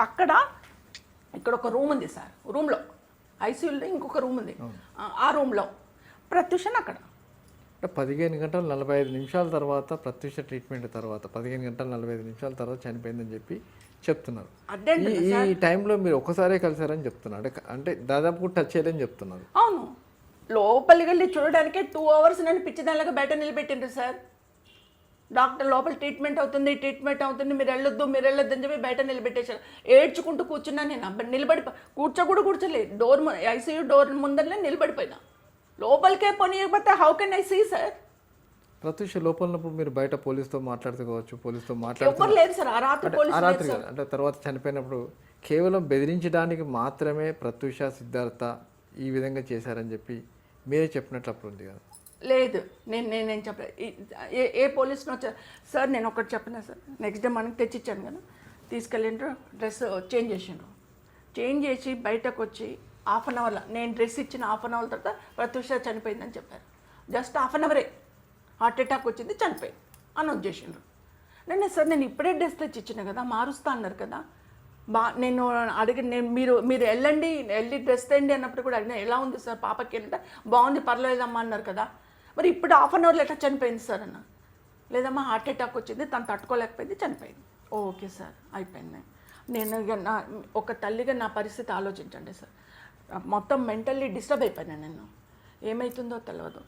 అక్కడ ఇక్కడ ఒక రూమ్ ఉంది సార్, రూమ్లో ఐసీయూలో ఇంకొక రూమ్ ఉంది, ఆ రూమ్లో ప్రత్యూషన్ అక్కడ. అంటే 15 గంటల 45 నిమిషాల తర్వాత ప్రత్యూష ట్రీట్మెంట్ తర్వాత 15 గంటల 45 నిమిషాల తర్వాత చనిపోయిందని చెప్పి చెప్తున్నారు. ఈ టైంలో మీరు ఒకసారే కలిసారని చెప్తున్నారు, అంటే దాదాపు టచ్ చేయలేని చెప్తున్నారు. అవును, లోపలికి వెళ్ళి చూడడానికే 2 hours నన్ను పిచ్చిదానిలాగా బయట నిలబెట్టిండ్రు సార్. డాక్టర్ లోపల ట్రీట్మెంట్ అవుతుంది మీరు వెళ్ళొద్దు అని చెప్పి బయట నిలబెట్టేశారు. ఏడ్చుకుంటూ కూర్చున్నా నేను, నిలబడి కూర్చోలేదు, డోర్ ఐసీయూ డోర్ ముందరనే నిలబడిపోయినా. లోపలికే పోనీయకపోతే how can I see sir? Pratyusha లోపలప్పుడు మీరు బయట పోలీసుతో మాట్లాడుతూ కావచ్చు, పోలీసుతో ఎవరు లేదు సార్ ఆ రాత్రి. అంటే తర్వాత చనిపోయినప్పుడు కేవలం బెదిరించడానికి మాత్రమే ప్రత్యూష సిద్ధార్థ ఈ విధంగా చేశారని చెప్పి మీరే చెప్పినట్లు అప్పుడు ఉంది కదా? లేదు, నేను చెప్పలేదు. ఏ పోలీసును వచ్చారు సార్? నేను ఒకటి చెప్పినా సార్, నెక్స్ట్ డే మనకి తెచ్చిచ్చాను కదా, తీసుకెళ్ళిండ్రు, డ్రెస్ చేంజ్ చేసిండ్రు. చేంజ్ చేసి బయటకు వచ్చి ½ an hourలో, నేను డ్రెస్ ఇచ్చిన ½ an hour తర్వాత ప్రత్యూష చనిపోయిందని చెప్పారు. Just ½ an hour heart attack వచ్చింది, చనిపోయింది అనౌన్స్ చేసిండ్రు. నేను ఇప్పుడే డ్రెస్ తెచ్చి ఇచ్చిన కదా, మారుస్తా అన్నారు కదా. నేను మీరు వెళ్ళి డ్రెస్ తెండి అన్నప్పుడు కూడా అడిగిన, ఎలా ఉంది సార్ పాపకి అంటే, బాగుంది పర్లేదమ్మా అన్నారు కదా. మరి ఇప్పుడు ½ an hourలో ఎట్లా చనిపోయింది సార్ అన్న. లేదమ్మా హార్ట్ అటాక్ వచ్చింది, తను తట్టుకోలేకపోయింది, చనిపోయింది. ఓకే సార్, అయిపోయింది. నేను ఒక తల్లిగా నా పరిస్థితి ఆలోచించండి సార్. మొత్తం మెంటల్లీ డిస్టర్బ్ అయిపోయినా నేను, ఏమవుతుందో తెలియదు.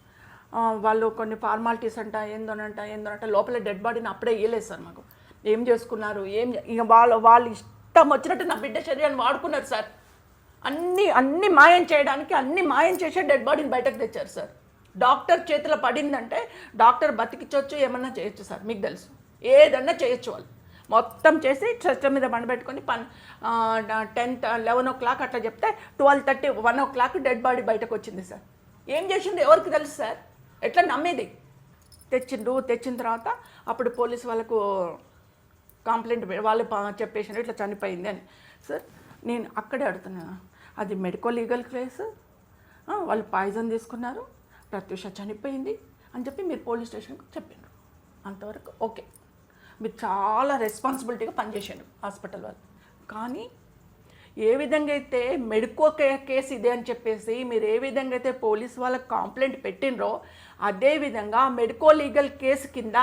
వాళ్ళు కొన్ని ఫార్మాలిటీస్ ఏందోనంట లోపల డెడ్ బాడీని అప్పుడే ఇవ్వలేదు సార్ మాకు. ఏం చేసుకున్నారు ఇక వాళ్ళు ఇష్టం వచ్చినట్టు నా బిడ్డ శరీరాన్ని వాడుకున్నారు సార్. అన్ని మాయం చేయడానికి అన్ని మాయం చేసే డెడ్ బాడీని బయటకు తెచ్చారు సార్. డాక్టర్ చేతిలో పడిందంటే డాక్టర్ బతికించవచ్చు, ఏమన్నా చేయొచ్చు సార్, మీకు తెలుసు, ఏదన్నా చేయొచ్చు. వాళ్ళు మొత్తం చేసి సిస్టమ్ మీద బండబెట్టుకొని 11 o'clock అట్లా చెప్తే 12:30 1 o'clock డెడ్ బాడీ బయటకు వచ్చింది సార్. ఏం చేసిండు ఎవరికి తెలుసు సార్? ఎట్లా నమ్మేది? తెచ్చిన తర్వాత అప్పుడు పోలీసు వాళ్ళకు కంప్లైంట్ వాళ్ళు చెప్పేసారు ఇట్లా చనిపోయింది అని. సార్ నేను అక్కడే అడుగుతున్నాను, అది మెడికో లీగల్ కేసు, వాళ్ళు పాయిజన్ తీసుకున్నారు, ప్రత్యూష చనిపోయింది అని చెప్పి మీరు పోలీస్ స్టేషన్కి చెప్పారు. అంతవరకు ఓకే, మీరు చాలా రెస్పాన్సిబిలిటీగా పనిచేసారు హాస్పిటల్ వాళ్ళు. కానీ ఏ విధంగా అయితే మెడికో కేసు ఇదే అని చెప్పేసి మీరు ఏ విధంగా అయితే పోలీస్ వాళ్ళకి కంప్లైంట్ పెట్టినరో, అదేవిధంగా మెడికో లీగల్ కేసు కింద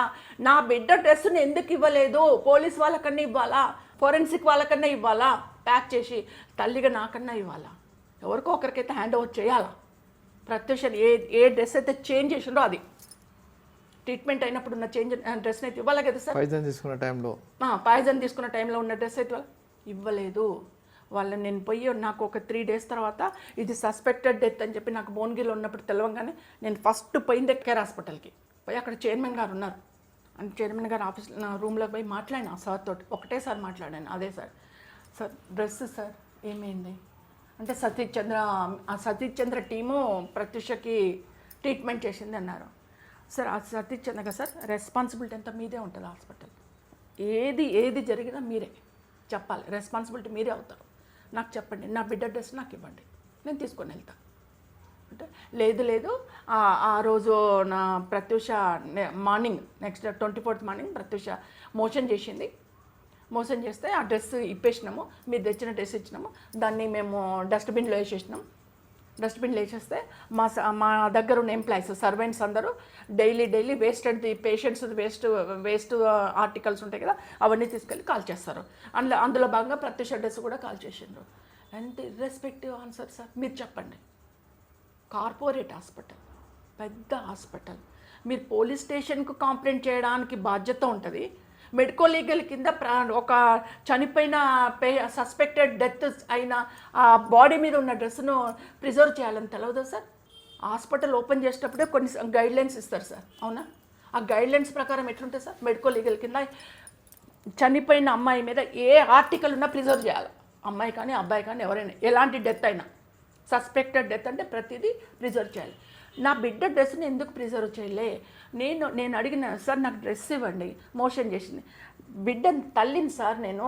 నా బిడ్డ డ్రెస్సును ఎందుకు ఇవ్వలేదు, పోలీస్ వాళ్ళకన్నా ఇవ్వాలా, ఫోరెన్సిక్ వాళ్ళకన్నా ఇవ్వాలా, ప్యాక్ చేసి తల్లిగా నాకన్నా ఇవ్వాలా, ఎవరికో ఒకరికైతే హ్యాండ్ ఓవర్ చేయాలా. ప్రత్యూష ఏ డ్రెస్ అయితే చేంజ్ చేసిండ్రో అది ట్రీట్మెంట్ అయినప్పుడు ఉన్న చేంజ్ డ్రెస్ అయితే ఇవ్వాలి కదా సార్. పాయిజన్ తీసుకున్న టైంలో ఉన్న డ్రెస్ అయితే ఇవ్వలేదు. వాళ్ళని నేను పోయి నాకు ఒక 3 days తర్వాత ఇది సస్పెక్టెడ్ డెత్ అని చెప్పి నాకు భువనగిరిలో ఉన్నప్పుడు తెలవంగానే నేను ఫస్ట్ పోయింది కేర్ హాస్పిటల్కి పోయి, అక్కడ చైర్మన్ గారు ఉన్నారు, అంటే చైర్మన్ గారు ఆఫీస్ నా రూమ్లోకి పోయి మాట్లాడినా సార్ తోటి, ఒకటేసారి మాట్లాడాను. అదే సార్ డ్రెస్ సార్ ఏమైంది అంటే సతీష్ చంద్ర టీము ప్రత్యూషకి ట్రీట్మెంట్ చేసింది అన్నారు. సార్ ఆ సతీష్ చంద్ర సార్ రెస్పాన్సిబిలిటీ అంతా మీదే ఉంటుంది హాస్పిటల్. ఏది జరిగినా మీరే చెప్పాలి, రెస్పాన్సిబిలిటీ మీరే అవుతారు. నాకు చెప్పండి, నా బిడ్డ డ్రెస్ నాకు ఇవ్వండి, నేను తీసుకొని వెళ్తాను అంటే, లేదు ఆ రోజు నా Pratyusha morning next 24th morning Pratyusha motion చేస్తే ఆ డ్రెస్ ఇప్పేసినాము, మీరు తెచ్చిన డ్రెస్ ఇచ్చినాము, దాన్ని మేము డస్ట్బిన్లో వేసేస్తే మా దగ్గర ఉన్న ఎంప్లాయీస్ సర్వెంట్స్ అందరూ డైలీ పేషెంట్స్ వేస్ట్ ఆర్టికల్స్ ఉంటాయి కదా, అవన్నీ తీసుకెళ్ళి కాల్ చేస్తారు. అందులో భాగంగా ప్రత్యూష డ్రెస్ కూడా కాల్ చేసిండ్రు. అండ్ ఇర్రెస్పెక్టివ్ ఆన్సర్ సార్, మీరు చెప్పండి. కార్పొరేట్ హాస్పిటల్, పెద్ద హాస్పిటల్, మీరు పోలీస్ స్టేషన్కు కంప్లైంట్ చేయడానికి బాధ్యత ఉంటుంది. మెడికో లీగల్ కింద ఒక చనిపోయిన సస్పెక్టెడ్ డెత్ అయిన ఆ బాడీ మీద ఉన్న డ్రెస్సును ప్రిజర్వ్ చేయాలని తెలియదా సార్? హాస్పిటల్ ఓపెన్ చేసేటప్పుడే కొన్ని గైడ్లైన్స్ ఇస్తారు సార్, అవునా? ఆ గైడ్లైన్స్ ప్రకారం ఎట్లుంటుంది సార్? మెడికో లీగల్ కింద చనిపోయిన అమ్మాయి మీద ఏ ఆర్టికల్ ఉన్నా ప్రిజర్వ్ చేయాలి, అమ్మాయి కానీ అబ్బాయి కానీ ఎవరైనా, ఎలాంటి డెత్ అయినా, సస్పెక్టెడ్ డెత్ అంటే ప్రతిదీ ప్రిజర్వ్ చేయాలి. నా బిడ్డ డ్రెస్ని ఎందుకు ప్రిజర్వ్ చేయలే? నేను అడిగిన సార్, నాకు డ్రెస్ ఇవ్వండి, మోషన్ చేసింది బిడ్డ తల్లిని సార్. నేను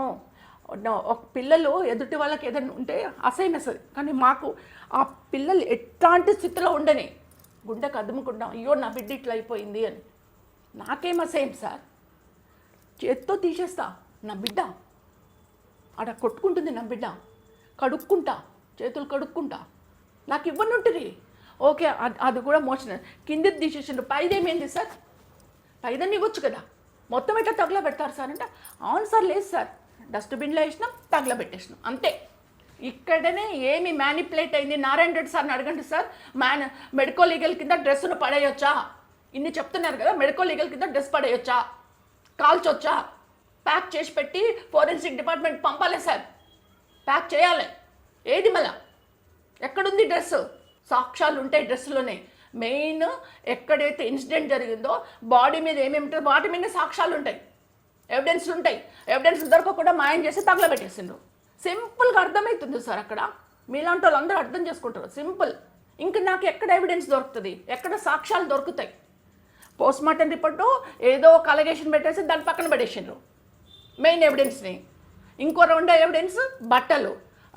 ఒక పిల్లలు ఎదుటి వాళ్ళకి ఏదైనా ఉంటే అసహ్యమేస్తుంది, కానీ మాకు ఆ పిల్లలు ఎట్లాంటి స్థితిలో ఉండని గుండెకు అదుముకుంటాం, అయ్యో నా బిడ్డ ఇట్లా అయిపోయింది అని. నాకేం అసహ్యం సార్, చేత్తో తీసేస్తా నా బిడ్డ. ఆడ కొట్టుకుంటుంది నా బిడ్డ, కడుక్కుంటా, చేతులు కడుక్కుంటా, నాకు ఇవ్వని ఉంటుంది. ఓకే, అది కూడా మోషన్ కిందిది తీసేసిండు, పైదేమైంది సార్, పైదని ఇవ్వచ్చు కదా, మొత్తం ఎట్లా తగల పెడతారు సార్ అంటే, అవును సార్, లేదు సార్, డస్ట్బిన్లో వేసినాం, తగల పెట్టేసినాం అంతే. ఇక్కడనే ఏమి మ్యానిపులేట్ అయింది, నారాయణ రెడ్డి సార్ని అడగండి సార్, మెడికో లీగల్ కింద డ్రెస్సును పడేయొచ్చా, ఇన్ని చెప్తున్నారు కదా, మెడికో లీగల్ కింద డ్రెస్ పడేయొచ్చా, కాల్చొచ్చా, ప్యాక్ చేసి పెట్టి ఫోరెన్సిక్ డిపార్ట్మెంట్ పంపాలి సార్, ప్యాక్ చేయాలి. ఏది మళ్ళా ఎక్కడుంది డ్రెస్సు? సాక్ష్యాలు ఉంటాయి డ్రెస్సులోనే. మెయిన్ ఎక్కడైతే ఇన్సిడెంట్ జరిగిందో బాడీ మీద ఏమేమి ఉంటాయో వాటి మీద సాక్ష్యాలు ఉంటాయి, ఎవిడెన్స్లు ఉంటాయి. ఎవిడెన్స్ దొరకకుండా మాయం చేసి తగలబెట్టేసిండ్రు. సింపుల్గా అర్థమవుతుంది సార్, అక్కడ మీలాంటి వాళ్ళు అందరూ అర్థం చేసుకుంటారు, సింపుల్. ఇంకా నాకు ఎక్కడ ఎవిడెన్స్ దొరుకుతుంది, ఎక్కడ సాక్ష్యాలు దొరుకుతాయి? పోస్ట్ మార్టం రిపోర్టు ఏదో ఒక అలిగేషన్ పెట్టేసి దాని పక్కన పడేసిండ్రు మెయిన్ ఎవిడెన్స్ని. ఇంకో రెండో ఎవిడెన్స్ బట్టలు,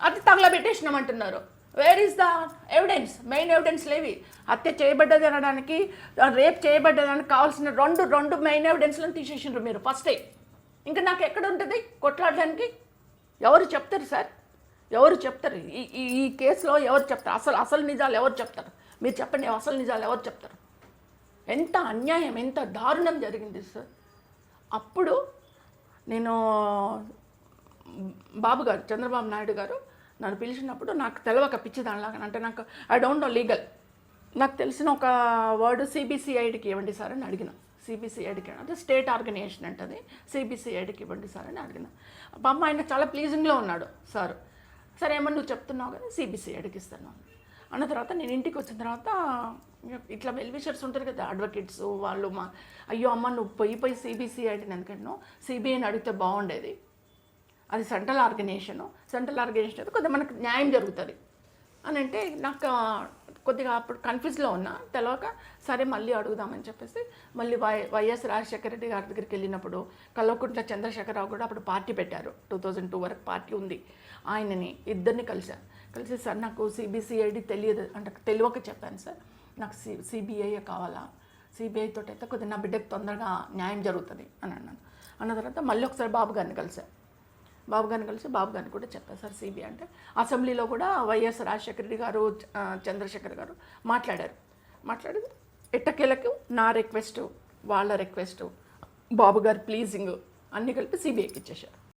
అది తగలబెట్టేసినామంటున్నారు. Where is the evidence? Main evidence లేవి. హత్య చేయబడ్డది అనడానికి, రేప్ చేయబడ్డదానికి కావాల్సిన రెండు మెయిన్ ఎవిడెన్స్లను తీసేసిండ్రు మీరు ఫస్టే. ఇంకా నాకు ఎక్కడ ఉంటుంది కొట్లాడడానికి? ఎవరు చెప్తారు సార్, ఎవరు చెప్తారు? ఈ కేసులో ఎవరు చెప్తారు? అసలు నిజాలు ఎవరు చెప్తారు? మీరు చెప్పండి, అసలు నిజాలు ఎవరు చెప్తారు? ఎంత అన్యాయం, ఎంత దారుణం జరిగింది సార్. అప్పుడు నేను బాబు గారు, చంద్రబాబు నాయుడు గారు నన్ను పిలిచినప్పుడు నాకు తెలవక పిచ్చిదానిలాగా, అంటే నాకు ఐ డోంట్ నో లీగల్, నాకు తెలిసిన ఒక వర్డ్ సిబిసిఐడికి ఇవ్వండి సార్ అని అడిగిన. సిబిసిఐడికి అంటే స్టేట్ ఆర్గనైజేషన్ అంటది, సిబిసిఐడికి ఇవ్వండి సార్ అని అడిగిన. పాప ఆయన చాలా ప్లీజింగ్లో ఉన్నాడు సార్. సరే ఏమన్నా నువ్వు చెప్తున్నావు కానీ సిబిసిఐడికి ఇస్తాను అన్న తర్వాత నేను ఇంటికి వచ్చిన తర్వాత ఇట్లా వెల్విషర్స్ ఉంటారు కదా, అడ్వకేట్స్ వాళ్ళు, అయ్యో అమ్మ నువ్వు పోయి సిబిసిఐడిని ఎందుకంటున్నావు, సిబిఐని అడిగితే బాగుండేది, అది సెంట్రల్ ఆర్గనైజేషన్ అయితే కొద్దిగా మనకు న్యాయం జరుగుతుంది అని అంటే, నాకు కొద్దిగా అప్పుడు కన్ఫ్యూజ్లో ఉన్నా, తెలవక సరే మళ్ళీ అడుగుదామని చెప్పేసి మళ్ళీ వైఎస్ రాజశేఖర రెడ్డి గారి దగ్గరికి వెళ్ళినప్పుడు కల్వకుంట్ల చంద్రశేఖరరావు కూడా అప్పుడు పార్టీ పెట్టారు, 2002 వరకు పార్టీ ఉంది. ఆయనని ఇద్దరిని కలిసి సార్ నాకు సిబిసిఐడి తెలియదు అంటే తెలియక చెప్పాను సార్, నాకు సిబిఐ కావాలా, సిబిఐ తోటి అయితే కొద్దిగా నా బిడ్డకు తొందరగా న్యాయం జరుగుతుంది అని అన్నాను. అన్న తర్వాత మళ్ళీ ఒకసారి బాబు గారిని కలిసి బాబు గారిని కూడా చెప్పారు సార్ సిబిఐ అంటే. అసెంబ్లీలో కూడా వైఎస్ రాజశేఖర రెడ్డి గారు, చంద్రశేఖర్ గారు మాట్లాడి ఎట్టకేలకు నా రిక్వెస్ట్, వాళ్ళ రిక్వెస్ట్, బాబు గారు ప్లీజింగ్ అన్నీ కలిపి సిబిఐకి ఇచ్చేశారు.